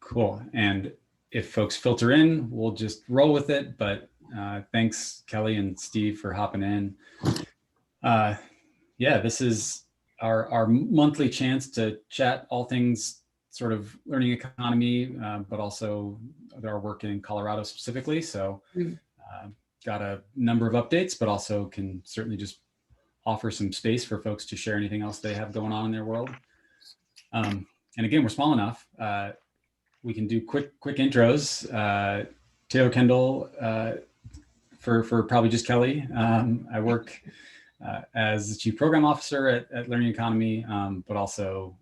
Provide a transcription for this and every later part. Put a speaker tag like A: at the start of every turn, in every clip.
A: Cool. And if folks filter in, we'll just roll with it. But thanks, Kelly and Steve, for hopping in. Yeah, this is our monthly chance to chat all things sort of learning economy, but also our work in Colorado specifically. So got a number of updates, but also can certainly just offer some space for folks to share anything else they have going on in their world. And again, we're small enough. We can do quick intros. Taylor Kendall, for probably just Kelly. I work as the Chief Program Officer at Learning Economy, but also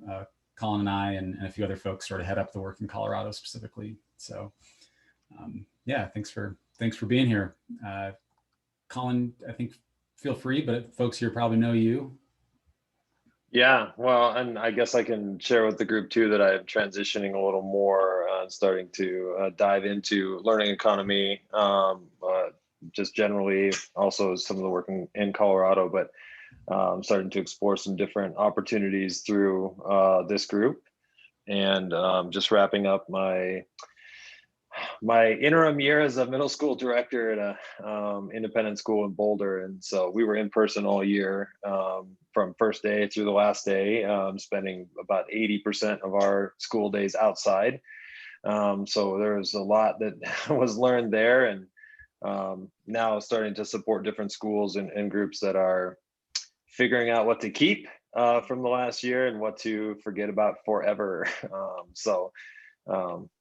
A: Colin and I and a few other folks sort of head up the work in Colorado specifically. So yeah, thanks for being here. Colin, I think feel free, but folks here probably know you.
B: Yeah, well, and I guess I can share with the group too that I'm transitioning a little more, starting to dive into learning economy, just generally also some of the work in Colorado, but starting to explore some different opportunities through this group, and just wrapping up my interim year as a middle school director at a independent school in Boulder. And so we were in person all year, from first day through the last day, spending about 80% of our school days outside. So there was a lot that was learned there, and now starting to support different schools and groups that are figuring out what to keep from the last year and what to forget about forever.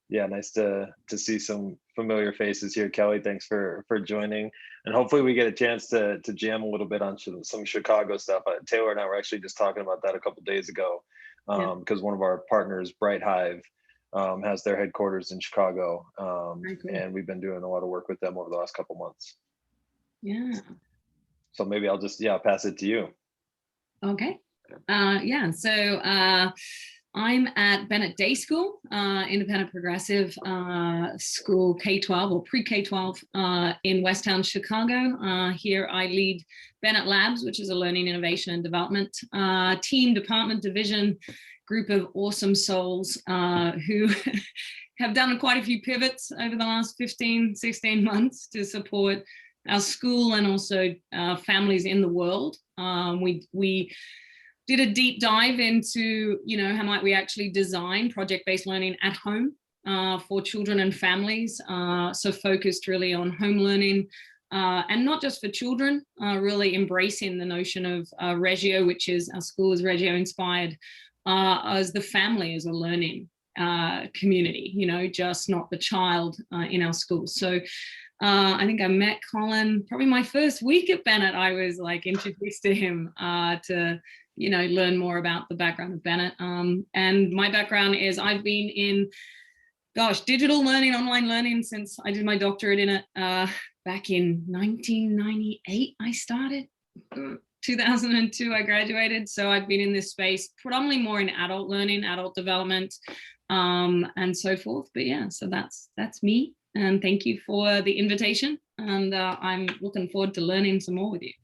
B: Yeah, nice to see some familiar faces here. Kelly, thanks for joining. And hopefully we get a chance to jam a little bit on some Chicago stuff. Taylor and I were actually just talking about that a couple of days ago, because one of our partners, Bright Hive, has their headquarters in Chicago. And we've been doing a lot of work with them over the last couple months.
C: Yeah.
B: So maybe I'll just, pass it to you.
C: Okay. So I'm at Bennett Day School, independent progressive school K-12 or pre-K-12 in Westtown, Chicago. Here I lead Bennett Labs, which is a learning, innovation, and development team, department, division, group of awesome souls who have done quite a few pivots over the last 15, 16 months to support our school and also families in the world. We did a deep dive into, how might we actually design project-based learning at home for children and families. So focused really on home learning and not just for children, really embracing the notion of Reggio, which is our school is Reggio inspired, as the family as a learning community, just not the child in our school. So I think I met Colin probably my first week at Bennett. I was like introduced to him to learn more about the background of Bennett. And my background is I've been in, digital learning, online learning since I did my doctorate in it back in 1998. I started. 2002 I graduated. So I've been in this space predominantly more in adult learning, adult development, and so forth. But yeah, so that's me. And thank you for the invitation. And I'm looking forward to learning some more with you.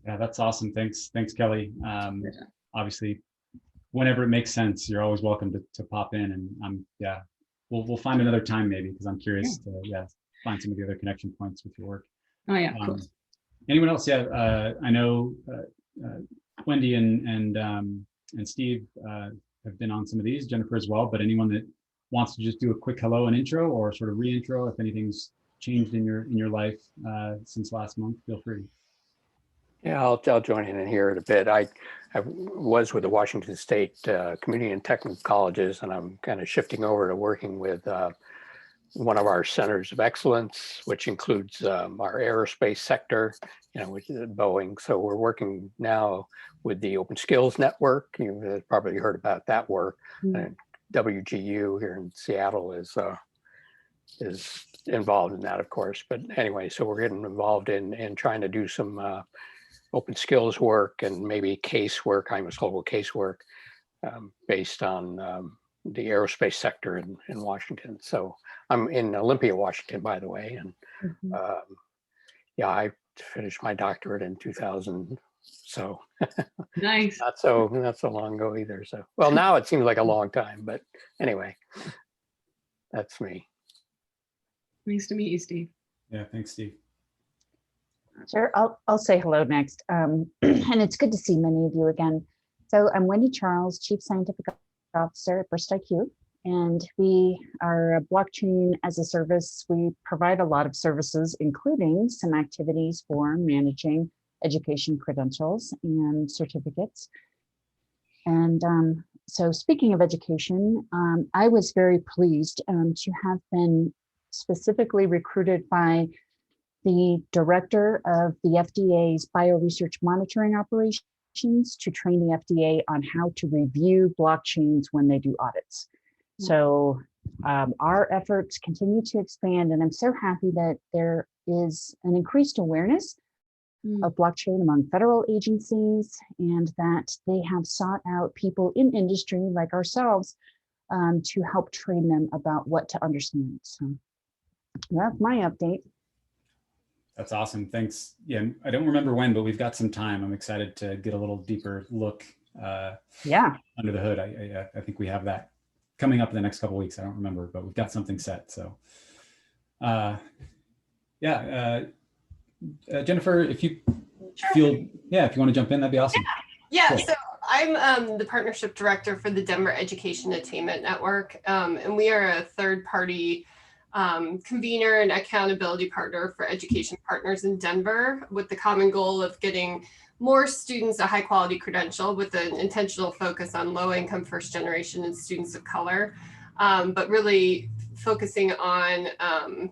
A: Yeah, that's awesome. Thanks, Kelly. Obviously, whenever it makes sense, you're always welcome to pop in. And we'll find another time maybe, because I'm curious to find some of the other connection points with your work.
C: Oh yeah, of course.
A: Anyone else? Yeah, I know Wendy and Steve have been on some of these, Jennifer as well, but anyone that wants to just do a quick hello and intro or sort of re-intro, if anything's changed in your life since last month, feel free.
D: Yeah, I'll join in here in a bit. I was with the Washington State Community and Technical Colleges, and I'm kind of shifting over to working with one of our centers of excellence, which includes our aerospace sector, which is Boeing. So we're working now with the Open Skills Network. You've probably heard about that work. And WGU here in Seattle is involved in that, of course. But anyway, so we're getting involved in trying to do some open skills work and maybe casework, IMUS global casework, based on the aerospace sector in Washington. So I'm in Olympia, Washington, by the way. And I finished my doctorate in 2000, So
C: Nice.
D: not so long ago either. So, well, now it seems like a long time, but anyway, that's me.
C: Nice to meet you, Steve.
A: Yeah, thanks, Steve.
E: Sure, I'll say hello next. And it's good to see many of you again. So I'm Wendy Charles, Chief Scientific Officer at Burst IQ, and we are a blockchain as a service. We provide a lot of services, including some activities for managing education credentials and certificates. And so speaking of education, I was very pleased to have been specifically recruited by the director of the FDA's bioresearch monitoring operations to train the FDA on how to review blockchains when they do audits. So our efforts continue to expand, and I'm so happy that there is an increased awareness of blockchain among federal agencies, and that they have sought out people in industry like ourselves to help train them about what to understand. So that's my update.
A: That's awesome. Thanks. Yeah, I don't remember when, but we've got some time. I'm excited to get a little deeper look
E: Yeah.
A: under the hood. I think we have that coming up in the next couple of weeks. I don't remember, but we've got something set. So Jennifer, if you feel, if you want to jump in, that'd be awesome.
F: Yeah,
A: Cool.
F: so I'm the partnership director for the Denver Education Attainment Network, and we are a third-party convener and accountability partner for education partners in Denver, with the common goal of getting more students a high-quality credential with an intentional focus on low-income first-generation and students of color, but really focusing on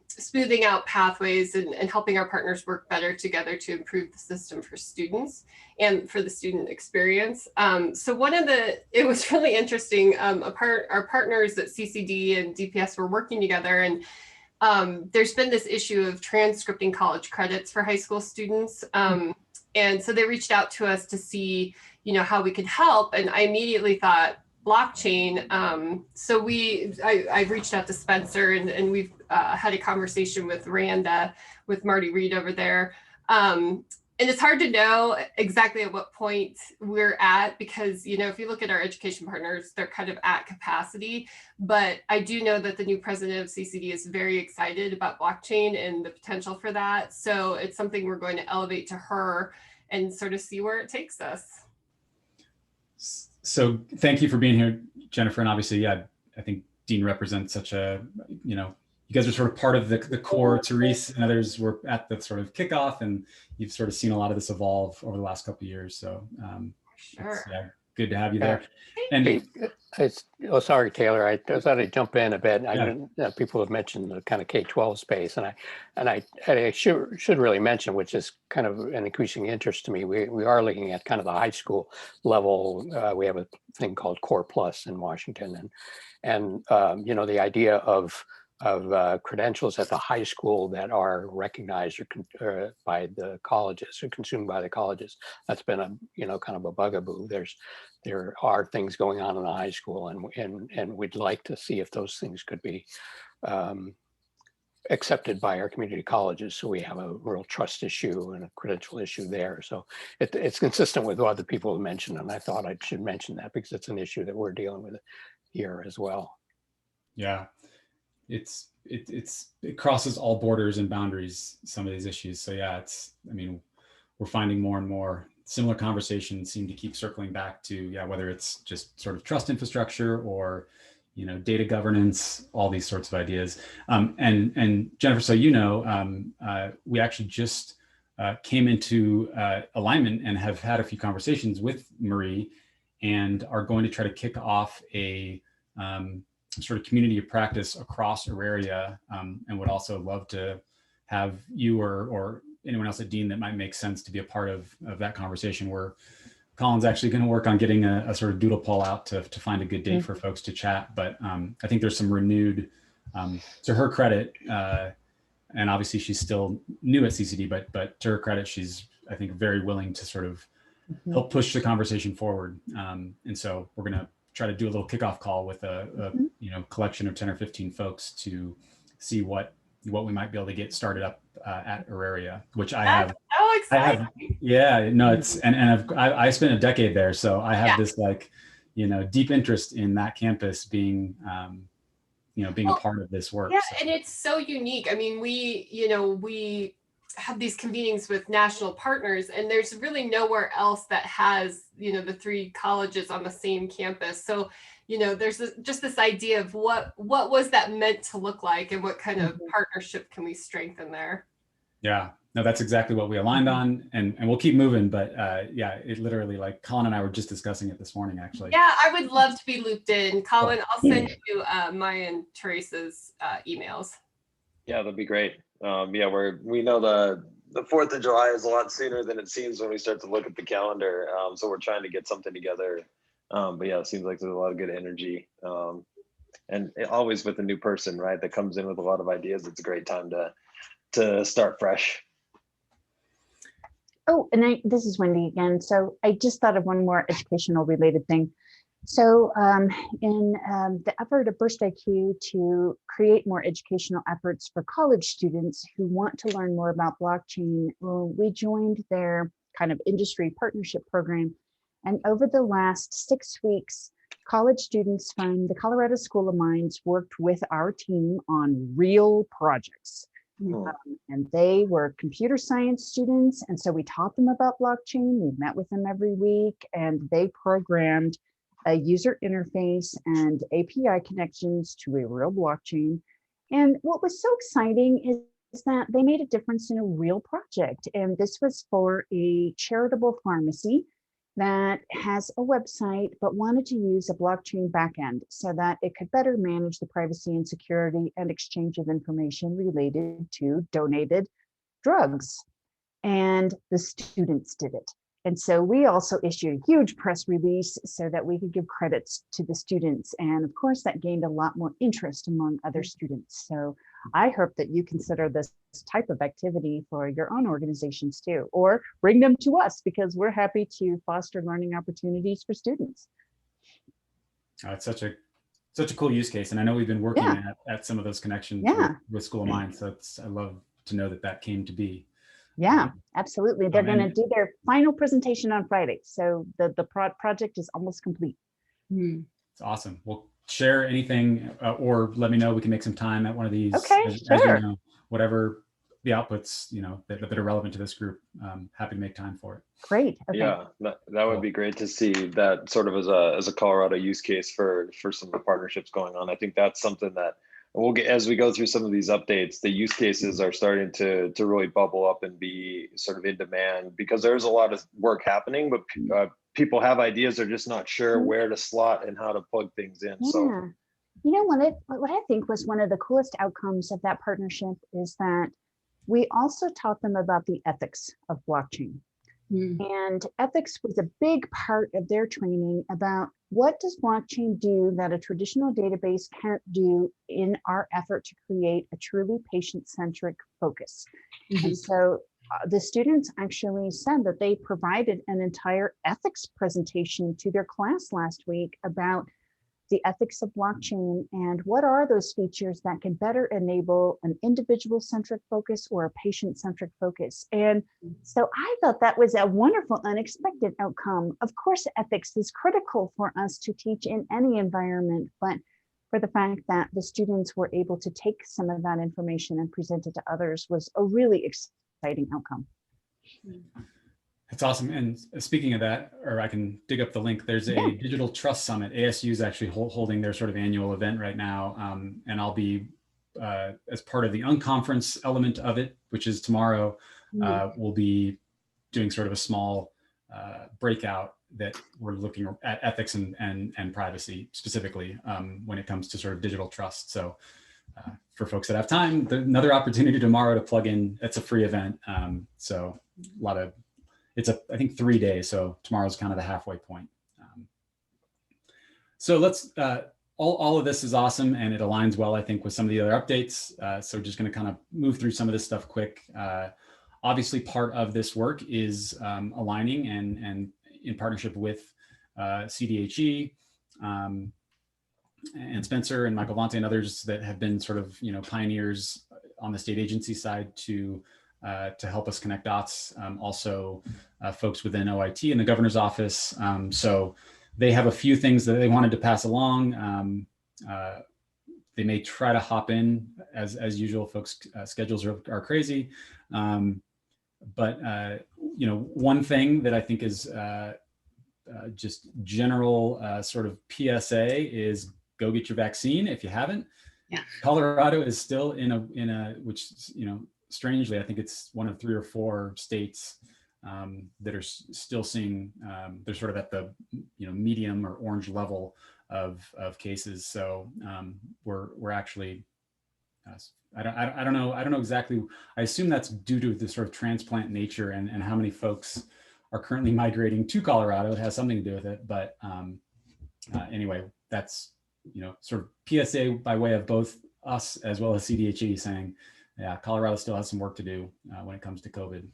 F: smoothing out pathways and helping our partners work better together to improve the system for students and for the student experience. So it was really interesting, our partners at CCD and DPS were working together, and there's been this issue of transcripting college credits for high school students. And so they reached out to us to see, how we could help. And I immediately thought, blockchain. So I've reached out to Spencer, and we've had a conversation with Randa, with Marty Reed over there. And it's hard to know exactly at what point we're at, because, if you look at our education partners, they're kind of at capacity. But I do know that the new president of CCD is very excited about blockchain and the potential for that. So it's something we're going to elevate to her and sort of see where it takes us.
A: So thank you for being here, Jennifer. And obviously, I think Dean represents such a, you guys are sort of part of the core. Therese and others were at the sort of kickoff, and you've sort of seen a lot of this evolve over the last couple of years. So
F: Sure.
A: Good to have you there.
D: And sorry, Taylor, I just had to jump in a bit. I people have mentioned the kind of K-12 space, and I should really mention, which is kind of an increasing interest to me. We are looking at kind of the high school level. We have a thing called Core Plus in Washington, and the idea of credentials at the high school that are recognized by the colleges or consumed by the colleges. That's been a kind of a bugaboo. There are things going on in the high school, and we'd like to see if those things could be accepted by our community colleges. So we have a real trust issue and a credential issue there. So it's consistent with what other people have mentioned, and I thought I should mention that because it's an issue that we're dealing with here as well.
A: Yeah. It crosses all borders and boundaries, some of these issues. So we're finding more and more similar conversations seem to keep circling back to, whether it's just sort of trust infrastructure or, data governance, all these sorts of ideas. And Jennifer, so we actually just came into alignment and have had a few conversations with Marie, and are going to try to kick off a sort of community of practice across Auraria, and would also love to have you or anyone else at Dean that might make sense to be a part of that conversation, where Colin's actually going to work on getting a sort of doodle poll out to find a good date for folks to chat. But I think there's some renewed, to her credit, and obviously she's still new at CCD, but to her credit, she's, I think, very willing to sort of help push the conversation forward. And so we're going to try to do a little kickoff call with a collection of 10 or 15 folks to see what we might be able to get started up at Auraria, which I
F: That's
A: have.
F: so
A: I
F: exciting.
A: have, yeah, no, it's, and I spent a decade there. So I have
F: Yeah.
A: this like, deep interest in that campus being, being a
F: Well,
A: part of this work.
F: Yeah,
A: So.
F: and it's so unique. I mean, we have these convenings with national partners, and there's really nowhere else that has, the 3 colleges on the same campus. So, there's just this idea of what was that meant to look like, and what kind of partnership can we strengthen there?
A: Yeah, no, that's exactly what we aligned on, and we'll keep moving. But yeah, it literally, like Colin and I were just discussing it this morning, actually.
F: Yeah, I would love to be looped in. Colin, I'll send you Maya and Teresa's emails.
B: Yeah, that'd be great. Yeah, we know the 4th of July is a lot sooner than it seems when we start to look at the calendar. So we're trying to get something together. But yeah, it seems like there's a lot of good energy. And always with a new person, right, that comes in with a lot of ideas. It's a great time to start fresh.
E: Oh, and this is Wendy again. So I just thought of one more educational related thing. So in the effort of Burst IQ to create more educational efforts for college students who want to learn more about blockchain, we joined their kind of industry partnership program. And over the last 6 weeks, college students from the Colorado School of Mines worked with our team on real projects. And they were computer science students. And so we taught them about blockchain. We met with them every week, and they programmed a user interface and API connections to a real blockchain. And what was so exciting is that they made a difference in a real project. And this was for a charitable pharmacy that has a website, but wanted to use a blockchain backend so that it could better manage the privacy and security and exchange of information related to donated drugs. And the students did it. And so we also issued a huge press release so that we could give credits to the students. And of course, that gained a lot more interest among other students. So I hope that you consider this type of activity for your own organizations too, or bring them to us, because we're happy to foster learning opportunities for students.
A: It's such a cool use case. And I know we've been working at some of those connections with School of Mines. So I love to know that came to be.
E: Yeah, absolutely. They're going to do their final presentation on Friday. So the project is almost complete.
A: It's awesome. Well, share anything or let me know. We can make some time at one of these.
E: Okay,
A: as
E: sure.
A: you know, whatever the outputs, that are relevant to this group. Happy to make time for it.
E: Great. Okay.
B: Yeah, that would be great to see that sort of as a Colorado use case for some of the partnerships going on. I think that's something that we'll get as we go through some of these updates. The use cases are starting to really bubble up and be sort of in demand, because there's a lot of work happening, but people have ideas. They're just not sure where to slot and how to plug things in.
E: Yeah.
B: So,
E: what I think was one of the coolest outcomes of that partnership is that we also taught them about the ethics of blockchain. And ethics was a big part of their training about what does blockchain do that a traditional database can't do in our effort to create a truly patient-centric focus. And so the students actually said that they provided an entire ethics presentation to their class last week about the ethics of blockchain and what are those features that can better enable an individual-centric focus or a patient-centric focus. And so I thought that was a wonderful, unexpected outcome. Of course, ethics is critical for us to teach in any environment, but for the fact that the students were able to take some of that information and present it to others was a really exciting outcome.
A: That's awesome. And speaking of that, or I can dig up the link, there's a Digital Trust Summit. ASU is actually holding their sort of annual event right now. And I'll be, as part of the unconference element of it, which is tomorrow, we'll be doing sort of a small breakout that we're looking at ethics and privacy specifically when it comes to sort of digital trust. So for folks that have time, another opportunity tomorrow to plug in. It's a free event. So a lot of, I think 3 days. So tomorrow's kind of the halfway point. So let's, all of this is awesome and it aligns well, I think, with some of the other updates. So just going to kind of move through some of this stuff quick. Obviously, part of this work is aligning and in partnership with CDHE and Spencer and Michael Vante and others that have been sort of, pioneers on the state agency side to help us connect dots. Also, folks within OIT and the governor's office. So they have a few things that they wanted to pass along. They may try to hop in as usual. Folks' schedules are crazy, but one thing that I think is just general sort of PSA is go get your vaccine if you haven't.
C: Yeah.
A: Colorado is still in a which strangely I think it's one of 3 or 4 states that are still seeing they're sort of at the medium or orange level of cases. So we're actually I don't know exactly. I assume that's due to the sort of transplant nature and how many folks are currently migrating to Colorado. It has something to do with it. But anyway, that's sort of PSA by way of both us as well as CDHE saying, yeah, Colorado still has some work to do when it comes to COVID.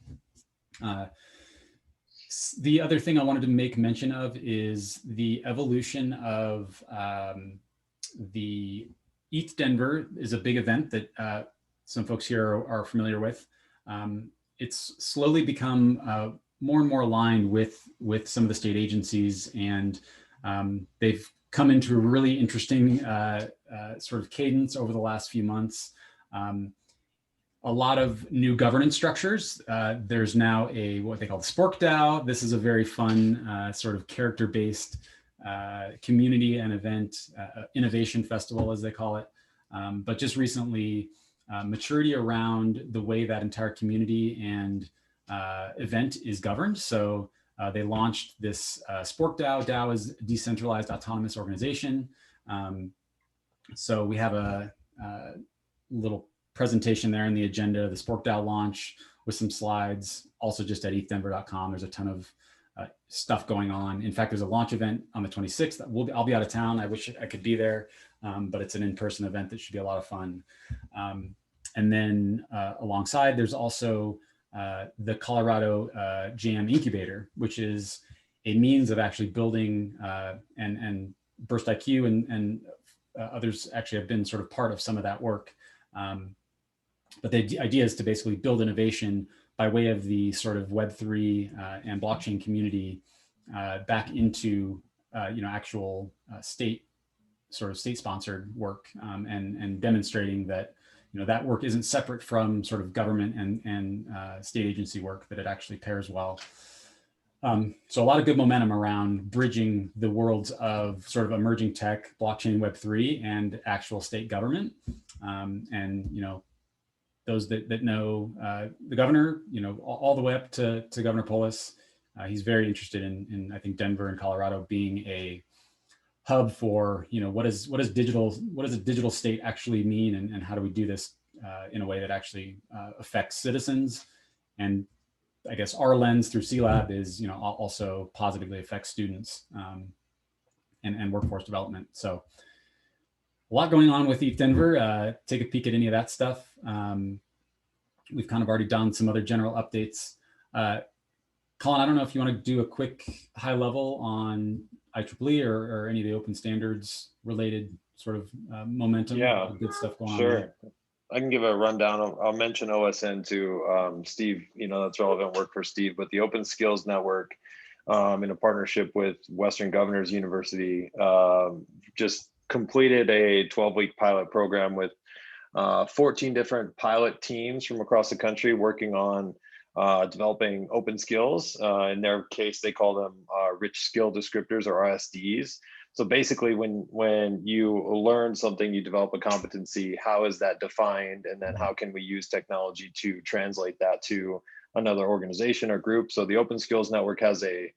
A: The other thing I wanted to make mention of is the evolution of the ETH Denver is a big event that some folks here are familiar with. It's slowly become more and more aligned with some of the state agencies, and they've come into a really interesting sort of cadence over the last few months. A lot of new governance structures. There's now what they call the Spork This is a very fun sort of character-based community and event, innovation festival, as they call it. But just recently, maturity around the way that entire community and event is governed. So they launched this Spork DAO. DAO is a decentralized autonomous organization. So we have a little presentation there in the agenda, the Spork DAO launch with some slides. Also just at ethdenver.com, there's a ton of stuff going on. In fact, there's a launch event on the 26th. I'll be out of town. I wish I could be there, but it's an in-person event that should be a lot of fun. And then alongside, there's also the Colorado Jam Incubator, which is a means of actually building and Burst IQ and others actually have been sort of part of some of that work. But the idea is to basically build innovation by way of the sort of Web3 and blockchain community back into actual state-sponsored work and demonstrating that that work isn't separate from sort of government and state agency work, that it actually pairs well. So a lot of good momentum around bridging the worlds of sort of emerging tech, blockchain, Web3, and actual state government. And those that know the governor, all the way up to Governor Polis, he's very interested in I think Denver and Colorado being a hub for what does a digital state actually mean, and how do we do this in a way that actually affects citizens. And I guess our lens through C-Lab is also positively affects students and workforce development. So a lot going on with ETH Denver. Take a peek at any of that stuff. We've kind of already done some other general updates. Colin, I don't know if you want to do a quick high level on IEEE or any of the open standards related sort of momentum.
B: Yeah,
A: good stuff going on.
B: Sure. I can give a rundown. I'll mention OSN to Steve. That's relevant work for Steve. But the Open Skills Network, in a partnership with Western Governors University, just completed a 12-week pilot program with 14 different pilot teams from across the country working on developing open skills. In their case, they call them rich skill descriptors, or RSDs. So basically, when you learn something, you develop a competency. How is that defined? And then how can we use technology to translate that to another organization or group? So the Open Skills Network has a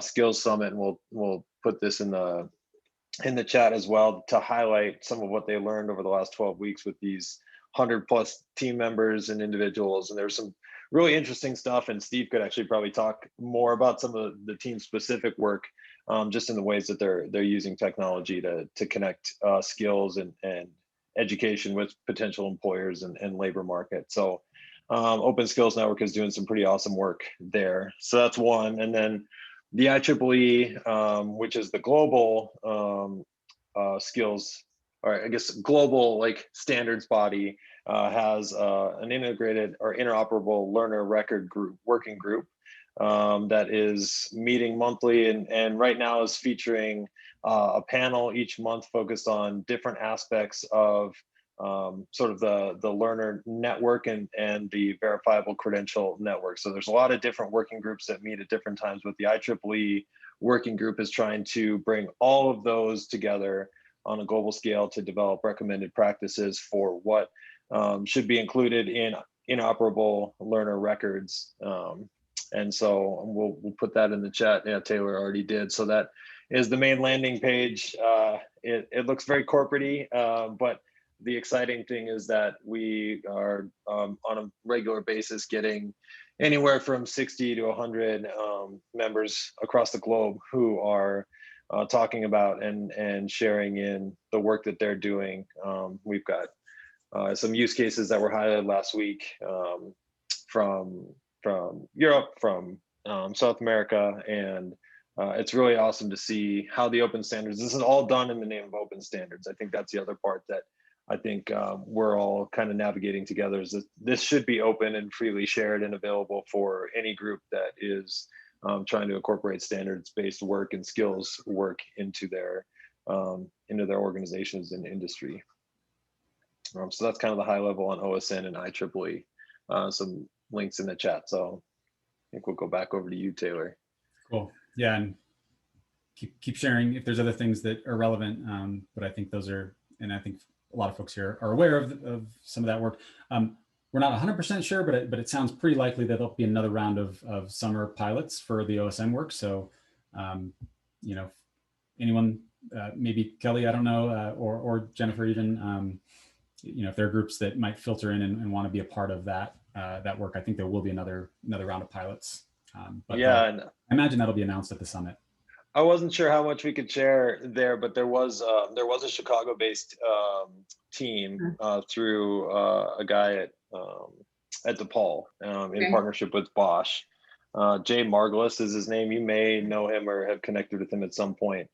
B: skills summit, and we'll put this in the chat as well to highlight some of what they learned over the last 12 weeks with these 100+ team members and individuals. And there's some really interesting stuff, and Steve could actually probably talk more about some of the team specific work, just in the ways that they're using technology to connect skills and education with potential employers and labor market. So Open Skills Network is doing some pretty awesome work there. So that's one. And then the IEEE, which is the global skills or I guess global like standards body has an integrated or interoperable learner record group working group that is meeting monthly and right now is featuring a panel each month focused on different aspects of sort of the learner network and the verifiable credential network. So there's a lot of different working groups that meet at different times, but the IEEE working group is trying to bring all of those together on a global scale to develop recommended practices for what should be included in inoperable learner records. And so we'll put that in the chat. Yeah, Taylor already did. So that is the main landing page. It looks very corporate-y, but the exciting thing is that we are on a regular basis getting anywhere from 60 to 100 members across the globe who are talking about and sharing in the work that they're doing. We've got some use cases that were highlighted last week from Europe, from South America, and it's really awesome to see how the open standards, this is all done in the name of open standards. I think that's the other part that I think we're all kind of navigating together, is that this should be open and freely shared and available for any group that is trying to incorporate standards-based work and skills work into their organizations and industry. So that's kind of the high level on OSN and IEEE. Some links in the chat. So I think we'll go back over to you, Taylor.
A: Cool. Yeah, and keep sharing if there's other things that are relevant. But I think those are, and I think a lot of folks here are aware of some of that work. We're not 100% sure, but it sounds pretty likely that there'll be another round of summer pilots for the OSN work. So, you know, anyone, maybe Kelly, I don't know, or Jennifer even, you know, if there are groups that might filter in and want to be a part of that that work, I think there will be another round of pilots. But yeah, and I imagine that'll be announced at the summit.
B: I wasn't sure how much we could share there, but there was a Chicago-based team through a guy at DePaul in partnership with Bosch. Jay Margulis is his name. You may know him or have connected with him at some point.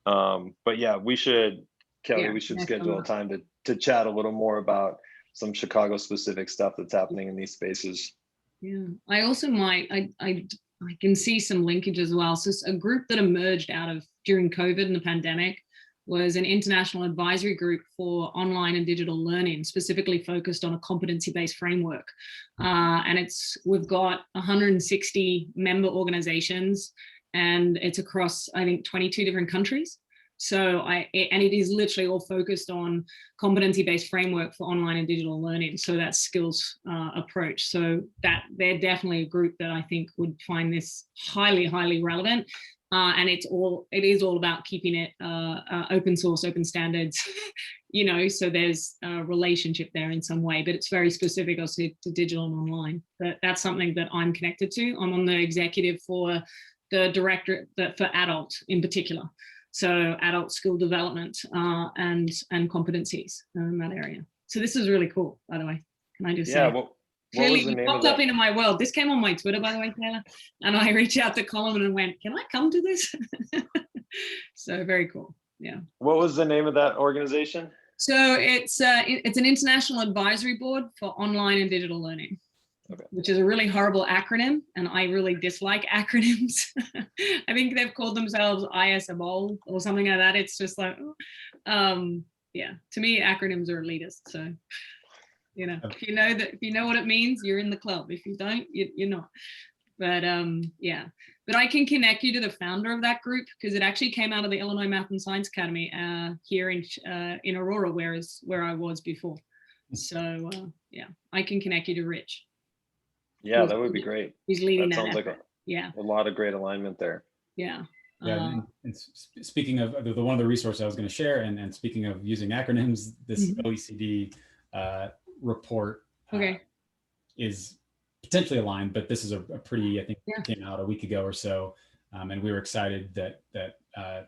B: But yeah, we should, Kelly, we should schedule a time to chat a little more about some Chicago-specific stuff that's happening in these spaces.
C: Yeah, I also might, I can see some linkage as well. So a group that emerged out of during COVID and the pandemic was an international advisory group for online and digital learning, specifically focused on a competency-based framework. And we've got 160 member organizations, and it's across, I think, 22 different countries. So and it is literally all focused on competency-based framework for online and digital learning. So that skills approach. So that they're definitely a group that I think would find this highly, highly relevant. And it is all about keeping it open source, open standards, you know, so there's a relationship there in some way, but it's very specific also to digital and online. But that's something that I'm connected to. I'm on the executive for the directorate for adult in particular. So adult skill development and competencies in that area. So this is really cool, by the way. Can I just say?
B: What
C: Clearly,
B: was the name
C: popped up into my world. This came on my Twitter, by the way, Taylor. And I reached out to Colin and went, can I come to this? So very cool. Yeah.
B: What was the name of that organization?
C: So it's an international advisory board for online and digital learning. Okay. Which is a really horrible acronym, and I really dislike acronyms. I think they've called themselves ISMO or something like that. It's just like, yeah, to me, acronyms are elitist. So, you know, if you know what it means, you're in the club. If you don't, you're not. But yeah, but I can connect you to the founder of that group because it actually came out of the Illinois Math and Science Academy here in Aurora, where I was before. So yeah, I can connect you to Rich.
B: Yeah, that would be great.
C: He's leading
B: that. Sounds
C: effort.
B: like a lot of great alignment there.
C: Yeah.
A: Yeah, and speaking of one of the resources I was going to share, and speaking of using acronyms, this OECD report is potentially aligned, but this is a pretty, I think, came out a week ago or so, and we were excited that a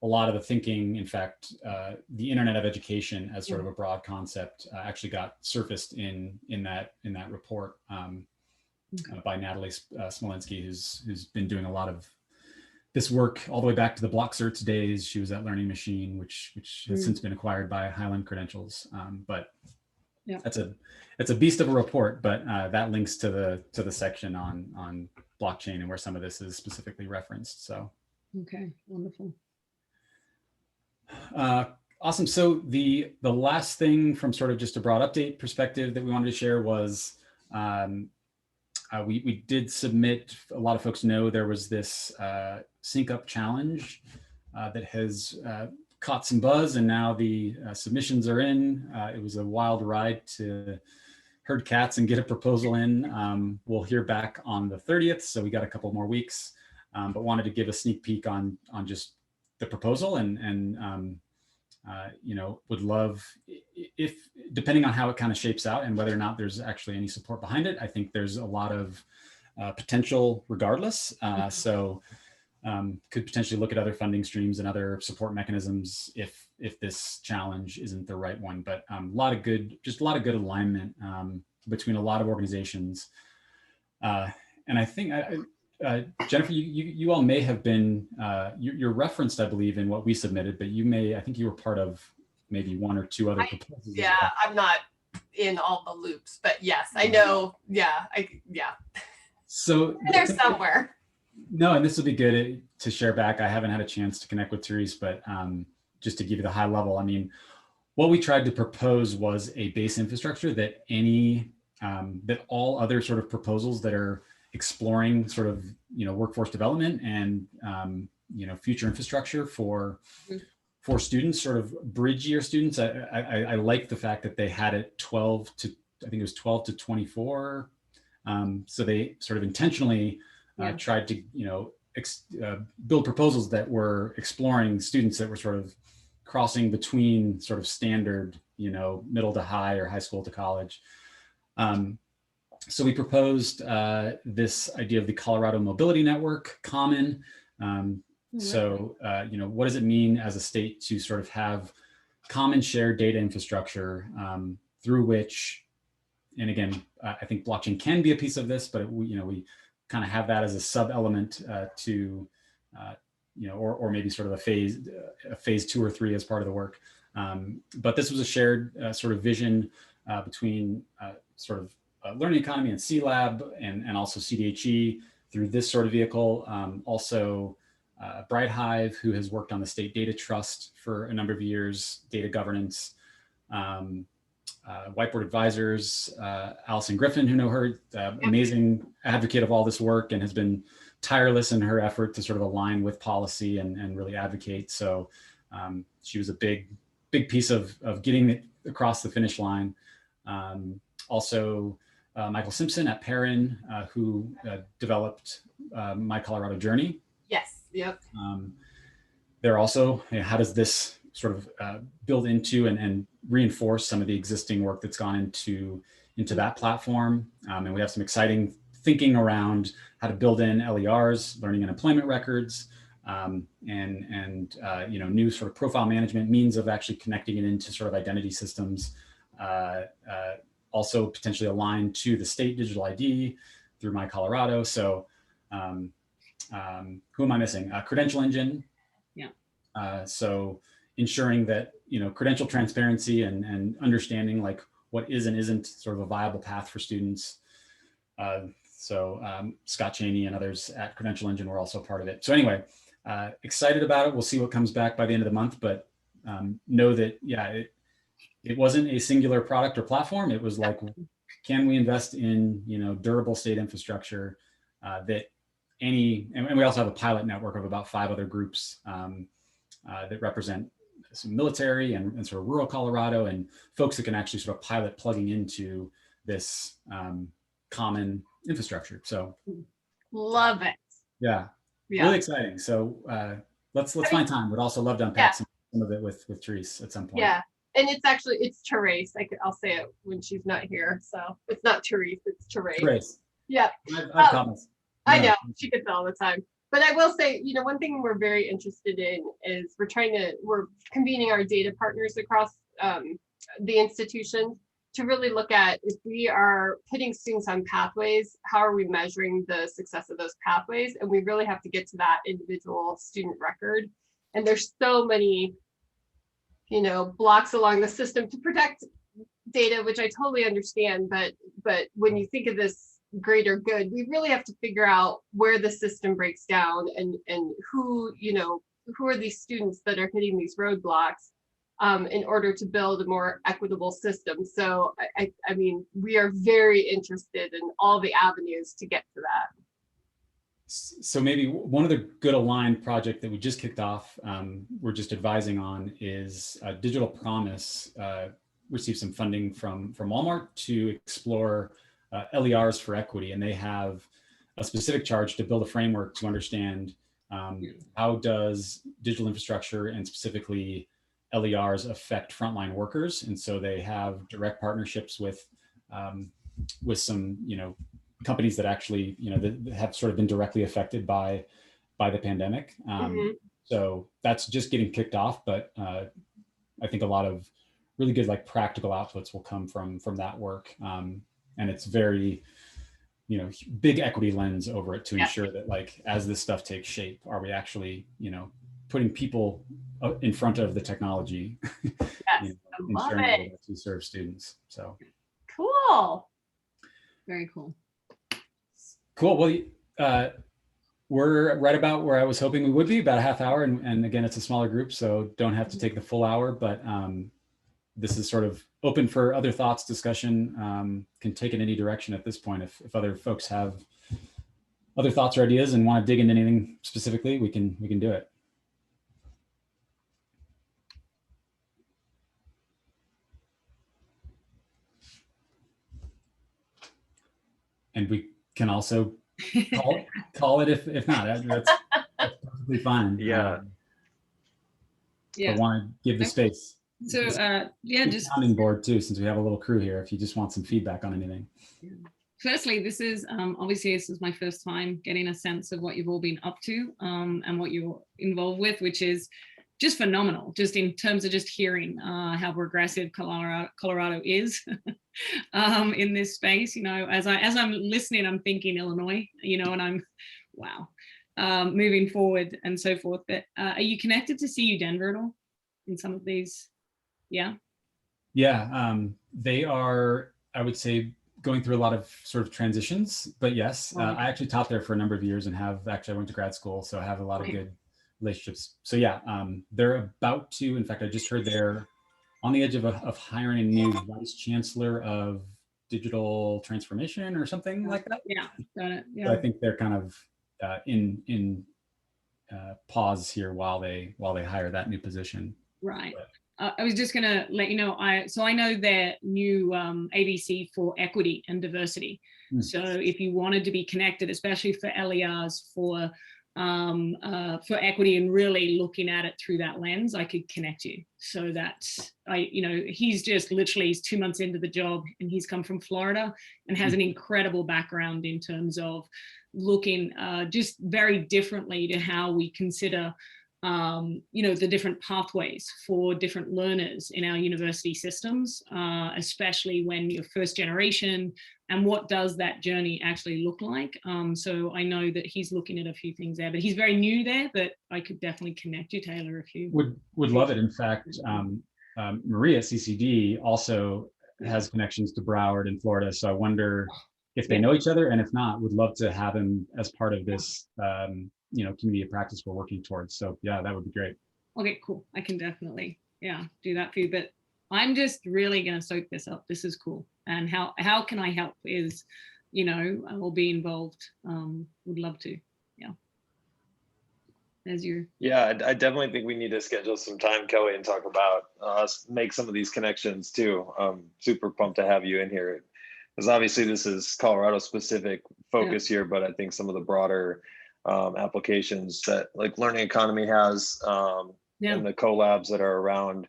A: lot of the thinking, in fact, the Internet of Education as sort of a broad concept actually got surfaced in that report by Natalie Smolenski, who's been doing a lot of this work all the way back to the block certs days. She was at Learning Machine, which has since been acquired by Highland Credentials. But
C: yeah,
A: it's a beast of a report. But that links to the section on blockchain and where some of this is specifically referenced. So
C: okay, wonderful.
A: Awesome. So the last thing from sort of just a broad update perspective that we wanted to share was we did submit. A lot of folks know there was this sync up challenge that has caught some buzz, and now the submissions are in. It was a wild ride to herd cats and get a proposal in. We'll hear back on the 30th, so we got a couple more weeks, but wanted to give a sneak peek on just the proposal and would love if, depending on how it kind of shapes out and whether or not there's actually any support behind it. I think there's a lot of potential regardless. So could potentially look at other funding streams and other support mechanisms if this challenge isn't the right one. But a lot of good alignment between a lot of organizations. And I think Jennifer, you all may have been, you're referenced, I believe, in what we submitted, but I think you were part of maybe one or two other proposals.
F: Yeah, I'm not in all the loops, but yes, I know. Yeah, So they're somewhere.
A: No, and this will be good to share back. I haven't had a chance to connect with Therese, but just to give you the high level, I mean, what we tried to propose was a base infrastructure that that all other sort of proposals that are exploring sort of, workforce development and, future infrastructure for students, sort of bridge year students. I like the fact that they had it 12 to 24. So they sort of intentionally tried to, build proposals that were exploring students that were sort of crossing between sort of standard, middle to high or high school to college. So we proposed this idea of the Colorado Mobility Network, Common. So, what does it mean as a state to sort of have common shared data infrastructure through which, and again, I think blockchain can be a piece of this, but we kind of have that as a sub element to, or maybe sort of a phase 2 or 3 as part of the work. But this was a shared sort of vision between sort of Learning Economy and C-Lab and also CDHE through this sort of vehicle. Also Bright Hive, who has worked on the State Data Trust for a number of years, data governance. Whiteboard Advisors, Allison Griffin, who know her, amazing advocate of all this work and has been tireless in her effort to sort of align with policy and really advocate. So she was a big piece of getting it across the finish line. Also, Michael Simpson at Perrin, who developed My Colorado Journey.
F: Yes, yep.
A: They're also, how does this sort of build into and reinforce some of the existing work that's gone into that platform. And we have some exciting thinking around how to build in LERs, learning and employment records, and new sort of profile management means of actually connecting it into sort of identity systems. Also potentially aligned to the state digital ID through My Colorado. So who am I missing? Credential Engine. Yeah. So ensuring that, credential transparency and understanding like what is and isn't sort of a viable path for students. Scott Cheney and others at Credential Engine were also part of it. So anyway, excited about it. We'll see what comes back by the end of the month, but know that, it wasn't a singular product or platform. It was like, can we invest in, durable state infrastructure and we also have a pilot network of about 5 other groups that represent some military and sort of rural Colorado and folks that can actually sort of pilot plugging into this common infrastructure. So
F: love it.
A: Yeah. Really exciting. So let's find time. Would also love to unpack some of it with Therese at some point.
F: Yeah. And it's Therese. I'll say it when she's not here. So it's not Therese, it's Therese.
A: Therese.
F: Yeah.
A: I've comments.
F: I know, she gets it all the time. But I will say, one thing we're very interested in is we're convening our data partners across the institutions to really look at, if we are putting students on pathways, how are we measuring the success of those pathways? And we really have to get to that individual student record. And there's so many, you know, blocks along the system to protect data, which I totally understand, but when you think of this greater good, we really have to figure out where the system breaks down and who, you know, who are these students that are hitting these roadblocks in order to build a more equitable system. So I mean, we are very interested in all the avenues to get to that.
A: So maybe one other good aligned project that we just kicked off, we're just advising on, is Digital Promise received some funding from Walmart to explore LERs for equity, and they have a specific charge to build a framework to understand how does digital infrastructure and specifically LERs affect frontline workers. And so they have direct partnerships with some, you know, companies that actually, you know, that have sort of been directly affected by the pandemic. So that's just getting kicked off, but I think a lot of really good like practical outputs will come from that work. And it's very, you know, big equity lens over it to ensure that like, as this stuff takes shape, are we actually, you know, putting people in front of the technology,
F: Yes,
A: you know, ensuring that we serve students. So
F: cool.
C: Very cool.
A: Cool. Well, we're right about where I was hoping we would be, about a half hour. And again, it's a smaller group, so don't have to take the full hour, but this is sort of open for other thoughts, discussion, can take in any direction at this point. If other folks have other thoughts or ideas and want to dig into anything specifically, we can do it. And we can also call it if not. That's perfectly fine.
B: Yeah.
C: Yeah.
A: But want to give the space.
C: So yeah, just
A: sounding board too, since we have a little crew here. If you just want some feedback on anything.
C: Firstly, this is obviously this is my first time getting a sense of what you've all been up to and what you're involved with, which is just phenomenal. Just in terms of just hearing how progressive Colorado is in this space. You know, as I'm listening, I'm thinking Illinois. You know, and I'm wow, moving forward and so forth. But are you connected to CU Denver at all in some of these? Yeah.
A: They are, I would say, going through a lot of sort of transitions, but yes, I actually taught there for a number of years and I went to grad school, so I have a lot of good relationships. So yeah, they're about to, in fact, I just heard they're on the edge of hiring a new vice chancellor of digital transformation or something like that.
C: Yeah, got it. Yeah.
A: So I think they're kind of in pause here while they hire that new position.
C: Right. I was just going to let you know, I know their new ADC for equity and diversity. So if you wanted to be connected, especially for LERs, for equity and really looking at it through that lens, I could connect you. So that's, he's just literally, he's 2 months into the job and he's come from Florida and has an incredible background in terms of looking just very differently to how we consider the different pathways for different learners in our university systems, especially when you're first generation, and what does that journey actually look like? So I know that he's looking at a few things there, but he's very new there, but I could definitely connect you, Taylor, if you
A: would love it. In fact, Maria at CCD also has connections to Broward in Florida. So I wonder if they know each other, and if not, would love to have him as part of this community of practice we're working towards. So yeah, that would be great.
C: Okay, cool. I can definitely, do that for you. But I'm just really going to soak this up. This is cool. And how can I help is, I'll be involved. Would love to. Yeah. As you.
B: Yeah, I definitely think we need to schedule some time, Kelly, and talk about us, make some of these connections too. Super pumped to have you in here. Because obviously this is Colorado specific focus here, but I think some of the broader applications that like Learning Economy has and the collabs that are around.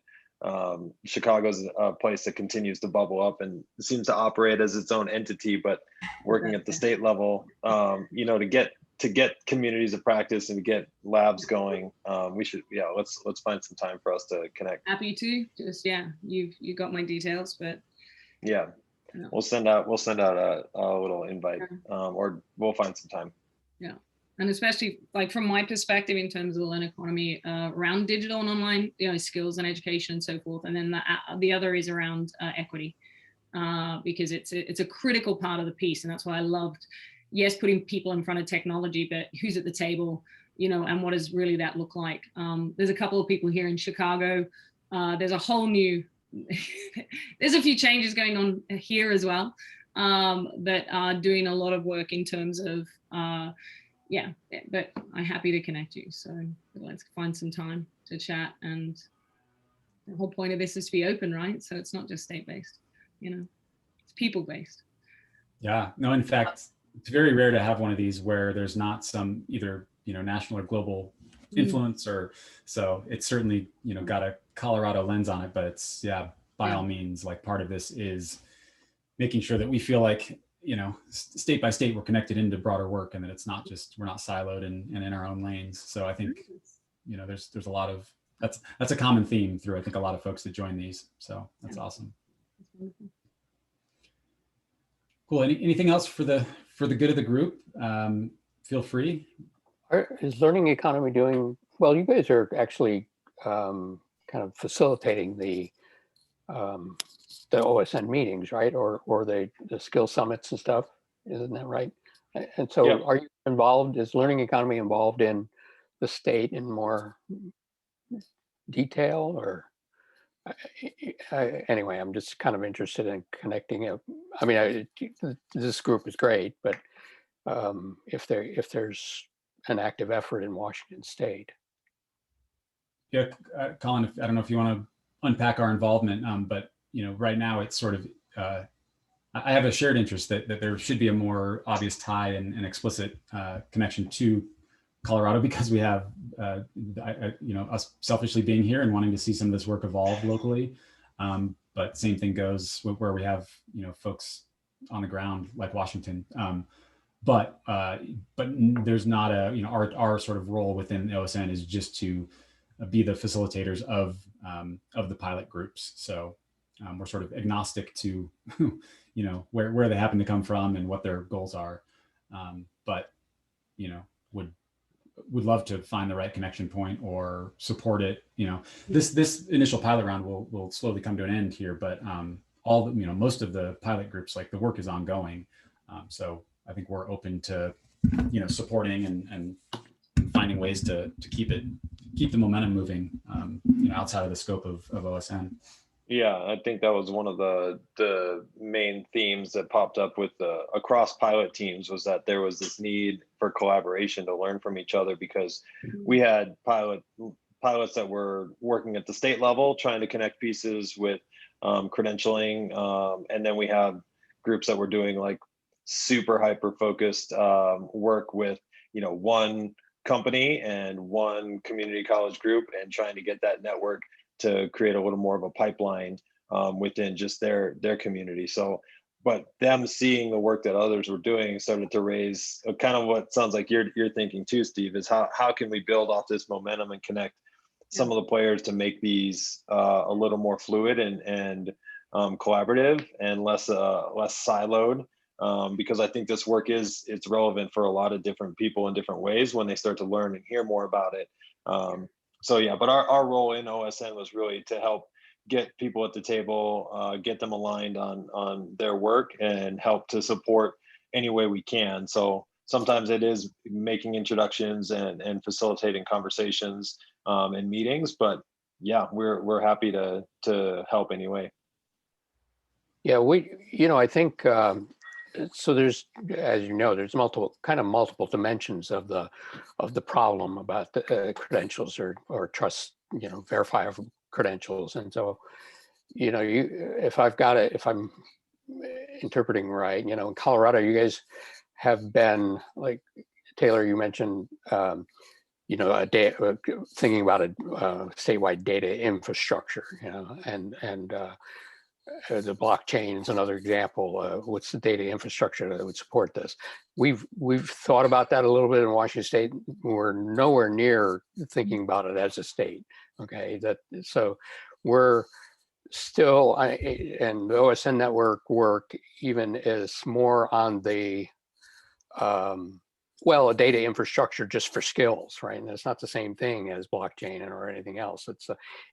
B: Chicago's a place that continues to bubble up and seems to operate as its own entity, but working at the state level, to get communities of practice and to get labs going, we should, let's find some time for us to connect.
C: Happy to. Just you got my details, but
B: Yeah,
C: Yeah.
B: we'll send out a little invite, or we'll find some time.
C: Yeah. And especially like from my perspective in terms of the learning economy around digital and online, skills and education and so forth. And then the other is around equity, because it's a critical part of the piece. And that's why I loved, yes, putting people in front of technology, but who's at the table, and what does really that look like? There's a couple of people here in Chicago. There's a whole new, there's a few changes going on here as well, that are doing a lot of work in terms of, yeah, but I'm happy to connect you. So let's find some time to chat. And the whole point of this is to be open, right? So it's not just state-based, it's people-based.
A: Yeah, no, in fact, it's very rare to have one of these where there's not some either, national or global influence, or so it's certainly, got a Colorado lens on it, but it's, by all means, like part of this is making sure that we feel like, state by state, we're connected into broader work, and that it's not just, we're not siloed and in our own lanes. So I think, there's a lot of, that's a common theme through, I think, a lot of folks that join these. So that's awesome. Cool. Anything else for the good of the group? Feel free.
D: Is Learning Economy doing well? You guys are actually kind of facilitating the OSN meetings, right? Or the skill summits and stuff, isn't that right? And so Are you involved, is Learning Economy involved in the state in more detail, or anyway, I'm just kind of interested in connecting it. I mean, this group is great, but if there's an active effort in Washington State.
A: Yeah, Colin, I don't know if you want to unpack our involvement, but right now it's sort of, I have a shared interest that there should be a more obvious tie and explicit connection to Colorado, because we have, us selfishly being here and wanting to see some of this work evolve locally. But same thing goes where we have, folks on the ground like Washington. But there's not a, our sort of role within the OSN is just to be the facilitators of the pilot groups. So we're sort of agnostic to, where they happen to come from and what their goals are. But, would love to find the right connection point or support it. This initial pilot round will slowly come to an end here, but most of the pilot groups, like the work is ongoing. So I think we're open to, supporting and finding ways to keep the momentum moving, outside of the scope of OSN.
B: Yeah, I think that was one of the main themes that popped up with across pilot teams, was that there was this need for collaboration to learn from each other, because we had pilots that were working at the state level, trying to connect pieces with credentialing. And then we have groups that were doing like super hyper focused work with, one company and one community college group, and trying to get that network to create a little more of a pipeline within just their community. So, but them seeing the work that others were doing started to raise kind of what sounds like you're thinking too, Steve, is how can we build off this momentum and connect some of the players to make these a little more fluid and collaborative and less siloed. Because I think this work it's relevant for a lot of different people in different ways when they start to learn and hear more about it. So yeah, but our role in OSN was really to help get people at the table, get them aligned on their work, and help to support any way we can. So sometimes it is making introductions and facilitating conversations and meetings, but yeah, we're happy to help anyway.
D: Yeah, I think so. There's, as there's multiple dimensions of the problem about the credentials or trust, verifiable credentials. And so, if I'm interpreting right, in Colorado, you guys have been, like Taylor, you mentioned, thinking about a statewide data infrastructure, and the blockchain is another example. What's the data infrastructure that would support this? We've thought about that a little bit in Washington State. We're nowhere near thinking about it as a state. Okay, so we're still, and the OSN network work even is more on the, well, a data infrastructure just for skills, right? And it's not the same thing as blockchain or anything else.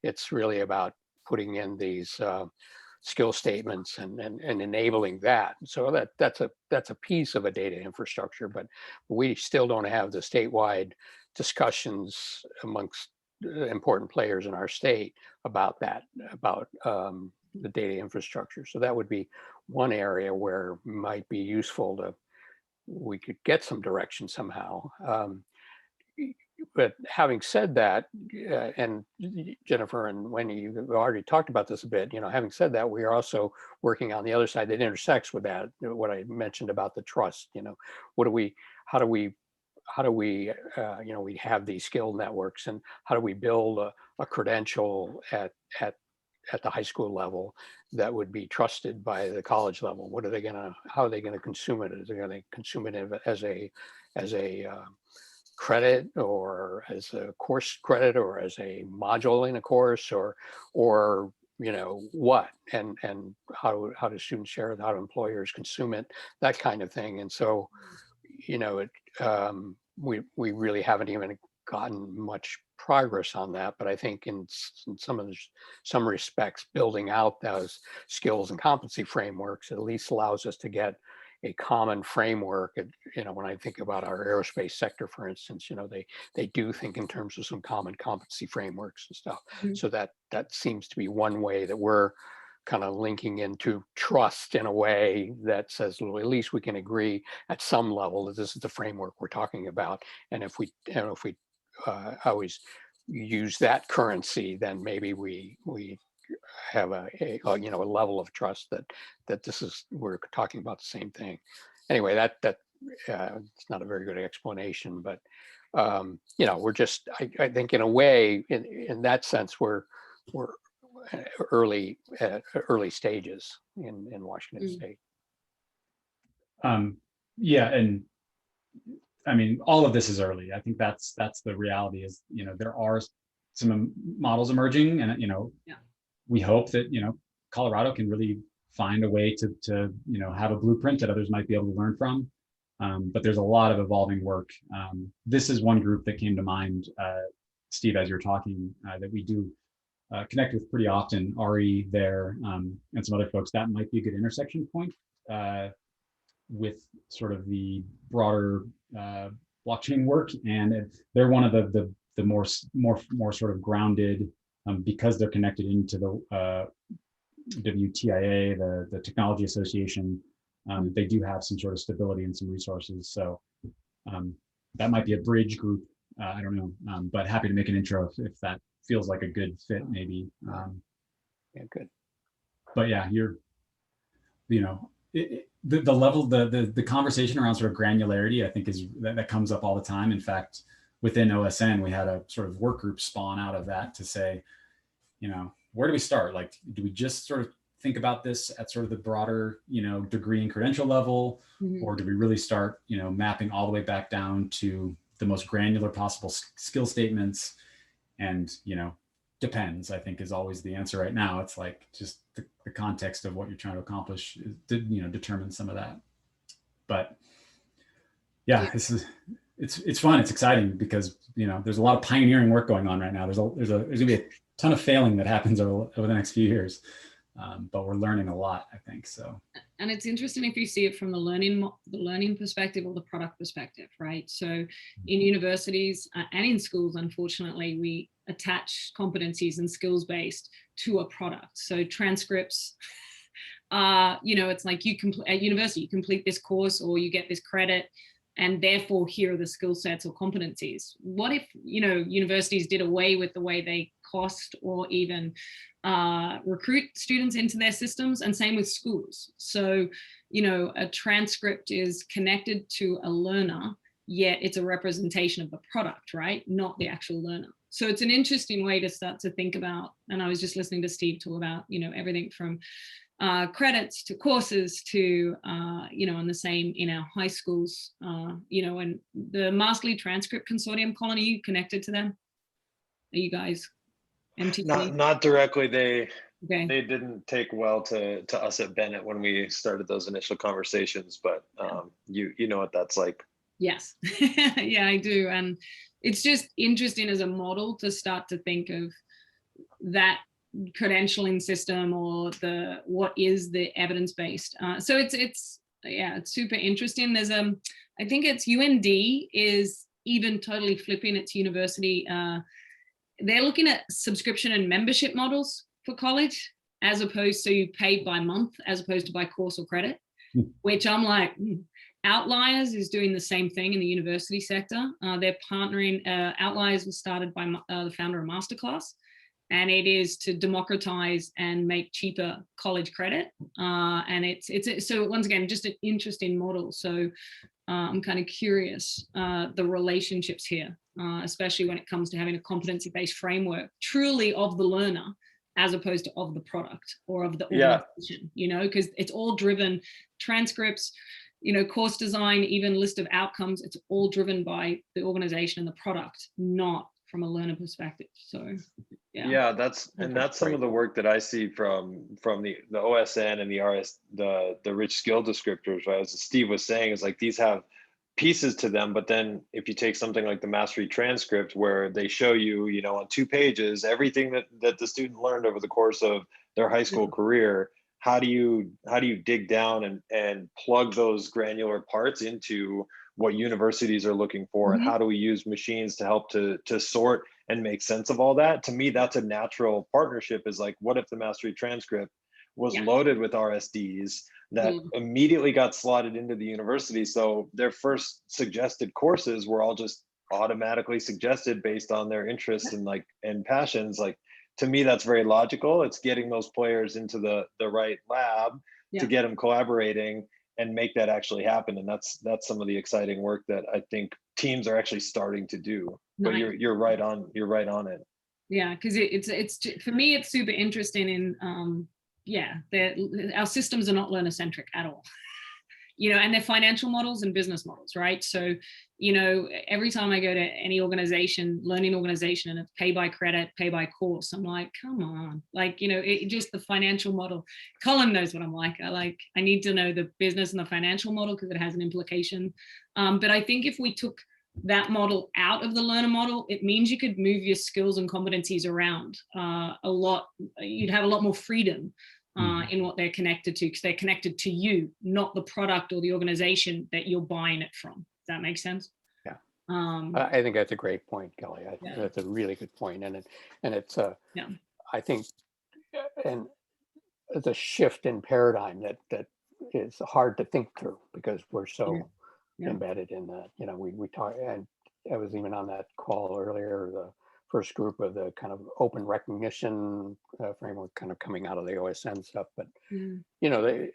D: It's really about putting in these skill statements and enabling that. So that's a piece of a data infrastructure, but we still don't have the statewide discussions amongst important players in our state about that, about the data infrastructure. So that would be one area where it might be useful to, we could get some direction somehow. But having said that, and Jennifer and Wendy, you've already talked about this a bit, having said that, we are also working on the other side that intersects with that, what I mentioned about the trust, how do we, we have these skill networks, and how do we build a credential at the high school level that would be trusted by the college level? How are they gonna consume it? Is they gonna consume it as a credit, or as a course credit, or as a module in a course, or what, and how do students share it, how do employers consume it, that kind of thing. And so, we really haven't even gotten much progress on that, but I think in some respects, building out those skills and competency frameworks at least allows us to get a common framework. When I think about our aerospace sector, for instance, they do think in terms of some common competency frameworks and stuff. Mm-hmm. So that seems to be one way that we're kind of linking into trust in a way that says, well, at least we can agree at some level that this is the framework we're talking about. And if we always use that currency, then maybe we have a level of trust that we're talking about the same thing. Anyway, it's not a very good explanation, but we're just, I think in a way, in that sense, we're early stages in Washington State.
A: Yeah, and I mean, all of this is early. I think that's the reality. Is there are some models emerging, and we hope that Colorado can really find a way to have a blueprint that others might be able to learn from. But there's a lot of evolving work. This is one group that came to mind, Steve, as you're talking, that we do connect with pretty often. Ari there, and some other folks. That might be a good intersection point with sort of the broader blockchain work, and they're one of the more sort of grounded, because they're connected into the WTIA, the Technology Association. They do have some sort of stability and some resources. So that might be a bridge group. I don't know, but happy to make an intro if that feels like a good fit, maybe.
D: Yeah, good.
A: But yeah, the level, the conversation around sort of granularity, I think that comes up all the time. In fact, within OSN, we had a sort of work group spawn out of that to say, where do we start? Like, do we just sort of think about this at sort of the broader, degree and credential level, or do we really start, mapping all the way back down to the most granular possible skill statements? And, depends, I think, is always the answer right now. It's like just the context of what you're trying to accomplish, determines some of that. But yeah, it's fun. It's exciting because, there's a lot of pioneering work going on right now. There's gonna be a ton of failing that happens over the next few years. But we're learning a lot, I think. So,
C: and it's interesting if you see it from the learning perspective or the product perspective, right? So in universities and in schools, unfortunately, we attach competencies and skills based to a product. So transcripts, it's like at university, you complete this course or you get this credit, and therefore here are the skill sets or competencies. What if, universities did away with the way they cost or even recruit students into their systems, and same with schools. So, a transcript is connected to a learner, yet it's a representation of the product, right? Not the actual learner. So it's an interesting way to start to think about, and I was just listening to Steve talk about, everything from credits to courses to, and the same in our high schools, and the Masterly Transcript Consortium. Colin, are you connected to them? Are you guys MTC?
B: Not directly.
C: Okay.
B: they didn't take well to us at Bennett when we started those initial conversations, but you know what that's like.
C: Yes. Yeah, I do. And it's just interesting as a model to start to think of that credentialing system, or what is the evidence-based. So it's super interesting. There's I think it's UND is even totally flipping its university. They're looking at subscription and membership models for college, as opposed to you pay by month, as opposed to by course or credit, which I'm like, Outliers is doing the same thing in the university sector. They're partnering. Outliers was started by the founder of Masterclass, and it is to democratize and make cheaper college credit. And it's so once again, just an interesting model. So I'm kind of curious the relationships here, especially when it comes to having a competency-based framework truly of the learner, as opposed to of the product or of the organization, you know, because it's all driven, transcripts, you know, course design, even list of outcomes, it's all driven by the organization and the product, not from a learner perspective. So
B: that's some of the work that I see from the OSN and the rich skill descriptors, right? As Steve was saying, is like these have pieces to them, but then if you take something like the mastery transcript, where they show you, you know, on 2 pages everything that the student learned over the course of their high school career, how do you dig down and plug those granular parts into what universities are looking for, and how do we use machines to help to sort and make sense of all that? To me, that's a natural partnership. Is like, what if the mastery transcript was loaded with RSDs that immediately got slotted into the university, so their first suggested courses were all just automatically suggested based on their interests and passions. Like, to me, that's very logical. It's getting those players into the right lab to get them collaborating and make that actually happen. And that's some of the exciting work that I think teams are actually starting to do. But you're right on it.
C: Yeah, because it's for me, it's super interesting in our systems are not learner centric at all. You know, and they're financial models and business models, right? So, you know, every time I go to any organization, learning organization, and it's pay by credit, pay by course, I'm like, come on, like, you know, it just the financial model. Colin knows what I'm like. I need to know the business and the financial model because it has an implication. But I think if we took that model out of the learner model, it means you could move your skills and competencies around a lot. You'd have a lot more freedom in what they're connected to, because they're connected to you, not the product or the organization that you're buying it from. Does that make sense?
D: Yeah. I think that's a great point, Kelly. I think that's a really good point. And it's I think, and the shift in paradigm that is hard to think through, because we're so embedded in that. You know, we talk, and I was even on that call earlier, the first group of the kind of open recognition framework kind of coming out of the OSN stuff. But, you know,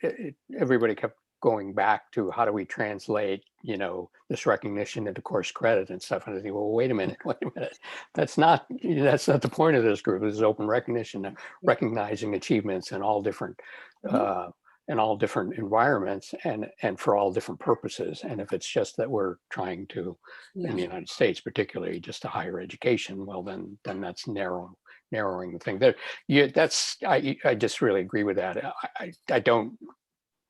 D: everybody kept going back to how do we translate, you know, this recognition into course credit and stuff. And I think, well, wait a minute. That's not the point of this group. This is open recognition, recognizing achievements in all different environments and for all different purposes. And if it's just that we're trying to, in the United States particularly, just to higher education, well, then that's narrowing the thing. I just really agree with that. I don't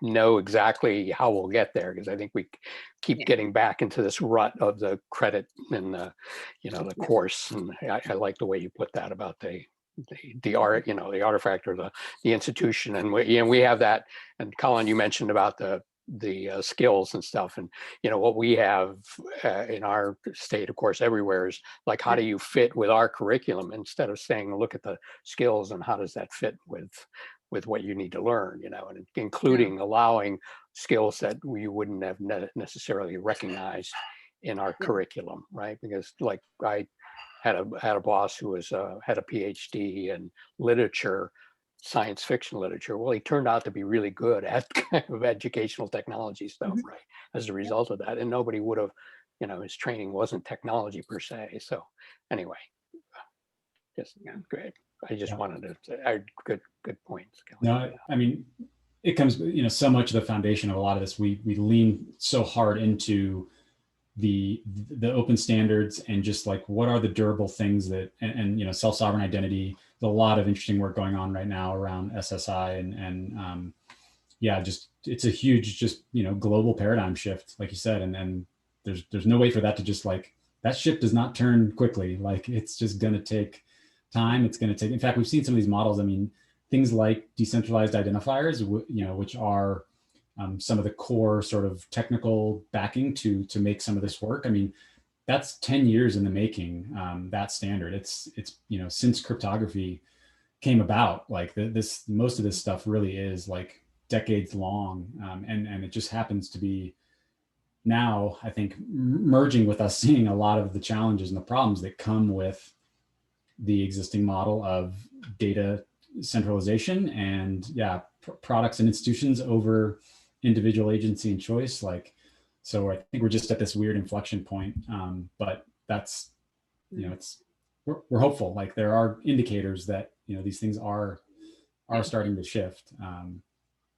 D: know exactly how we'll get there, because I think we keep getting back into this rut of the credit and the course. And I like the way you put that about the art, you know, the artifact or the institution. And we have that. And Colin, you mentioned about the skills and stuff, and you know what we have in our state, of course, everywhere, is like, how do you fit with our curriculum, instead of saying look at the skills and how does that fit with what you need to learn, you know, and including allowing skills that we wouldn't have necessarily recognized in our curriculum, right? Because like I had a boss who was had a PhD in literature, science fiction literature. Well, he turned out to be really good at kind of educational technology stuff, right? As a result of that, and nobody would have, you know, his training wasn't technology per se. So anyway, just great. I just wanted to say, good points, Kelly.
A: No, I mean, it comes, you know, so much of the foundation of a lot of this, we lean so hard into the open standards and just like what are the durable things that, and you know, self-sovereign identity, a lot of interesting work going on right now around SSI and yeah, just it's a huge, just, you know, global paradigm shift, like you said, and there's no way for that to just like, that ship does not turn quickly. Like it's just going to take time. It's going to take, in fact, we've seen some of these models. I mean, things like decentralized identifiers, you know, which are some of the core sort of technical backing to make some of this work. I mean, that's 10 years in the making, that standard. It's, you know, since cryptography came about, like this, most of this stuff really is like decades long. And it just happens to be now, I think, merging with us seeing a lot of the challenges and the problems that come with the existing model of data centralization and yeah, products and institutions over individual agency and choice. Like, so I think we're just at this weird inflection point. But that's, you know, it's, we're hopeful. Like there are indicators that, you know, these things are starting to shift.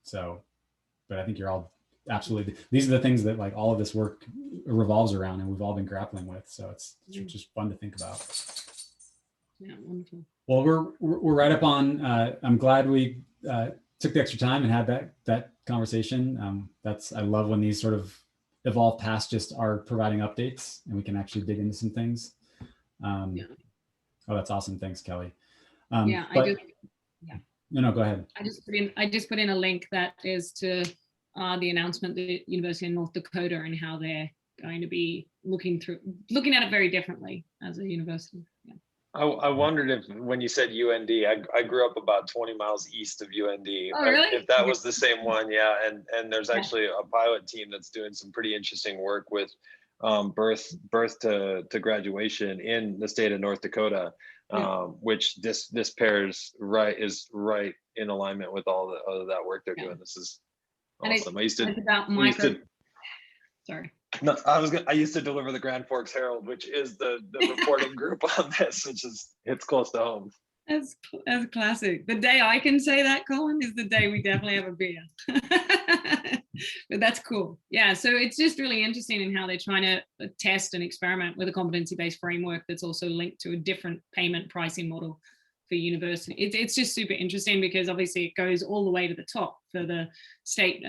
A: So, but I think you're all absolutely, these are the things that like all of this work revolves around and we've all been grappling with. So it's just fun to think about.
C: Yeah, wonderful.
A: Well, we're right up on, I'm glad we took the extra time and had that conversation. I love when these sort of evolve past just our providing updates and we can actually dig into some things.
C: Yeah.
A: Oh, that's awesome. Thanks, Kelly.
C: Yeah,
A: No, go ahead.
C: I just put in a link that is to the announcement, the University of North Dakota, and how they're going to be looking at it very differently as a university. Yeah.
B: I wondered if, when you said UND, I grew up about 20 miles east of UND.
C: Oh, really?
B: If that was the same one, yeah. And there's actually a pilot team that's doing some pretty interesting work with birth to graduation in the state of North Dakota, which this pairs is right in alignment with all that work they're doing. This is awesome.
C: Sorry.
B: No, I used to deliver the Grand Forks Herald, which is the reporting group on this, it's close to home.
C: That's classic. The day I can say that, Colin, is the day we definitely have a beer. But that's cool. Yeah, so it's just really interesting in how they're trying to test and experiment with a competency-based framework that's also linked to a different payment pricing model for university. It's just super interesting because obviously it goes all the way to the top for the state.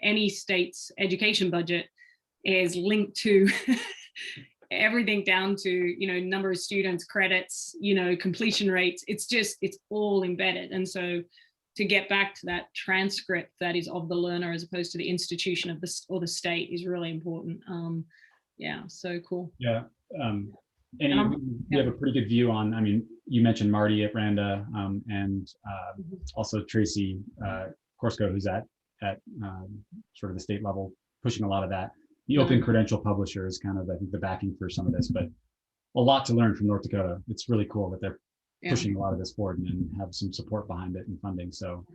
C: Any state's education budget is linked to everything down to, you know, number of students, credits, you know, completion rates. It's all embedded. And so to get back to that transcript that is of the learner as opposed to the institution of the state is really important. Yeah, so cool.
A: Yeah. We have a pretty good view on, I mean, you mentioned Marty at Randa, and also Tracy Korsko, who's at sort of the state level, pushing a lot of that. The open credential publisher is kind of, I think, the backing for some of this, but a lot to learn from North Dakota. It's really cool that they're pushing a lot of this forward and have some support behind it and funding. So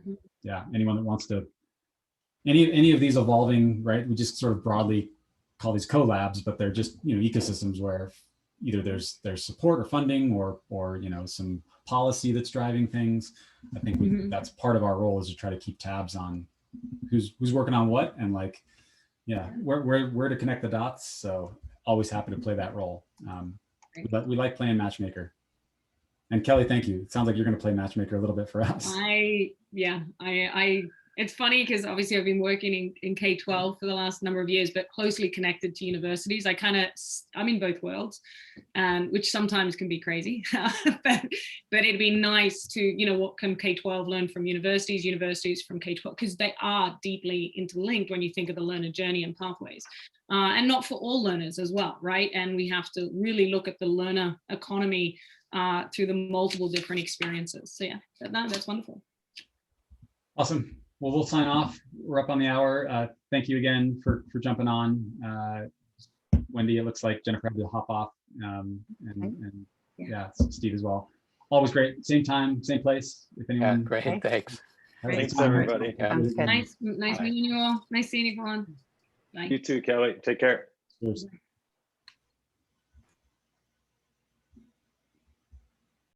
A: yeah, anyone that wants to, any of these evolving, right? We just sort of broadly call these collabs, but they're just, you know, ecosystems where either there's support or funding or, you know, some policy that's driving things. I think that's part of our role, is to try to keep tabs on who's working on what, and like, yeah, where to connect the dots. So always happy to play that role. But we like playing matchmaker. And Kelly, thank you. It sounds like you're going to play matchmaker a little bit for us.
C: It's funny because obviously I've been working in K-12 for the last number of years, but closely connected to universities. I'm in both worlds, which sometimes can be crazy, but it'd be nice to, you know, what can K-12 learn from universities from K-12, because they are deeply interlinked when you think of the learner journey and pathways, and not for all learners as well, right? And we have to really look at the learner economy through the multiple different experiences. So yeah, that's wonderful.
A: Awesome. Well, we'll sign off. We're up on the hour. Thank you again for jumping on. Wendy, it looks like Jennifer had to hop off, and yeah, Steve as well. Always great. Same time, same place. If anyone.
D: Yeah, great. Thanks.
B: Thanks, everybody.
C: Nice meeting you all. Nice seeing you, Colin. Bye.
B: You too, Kelly. Take care.
A: Cheers.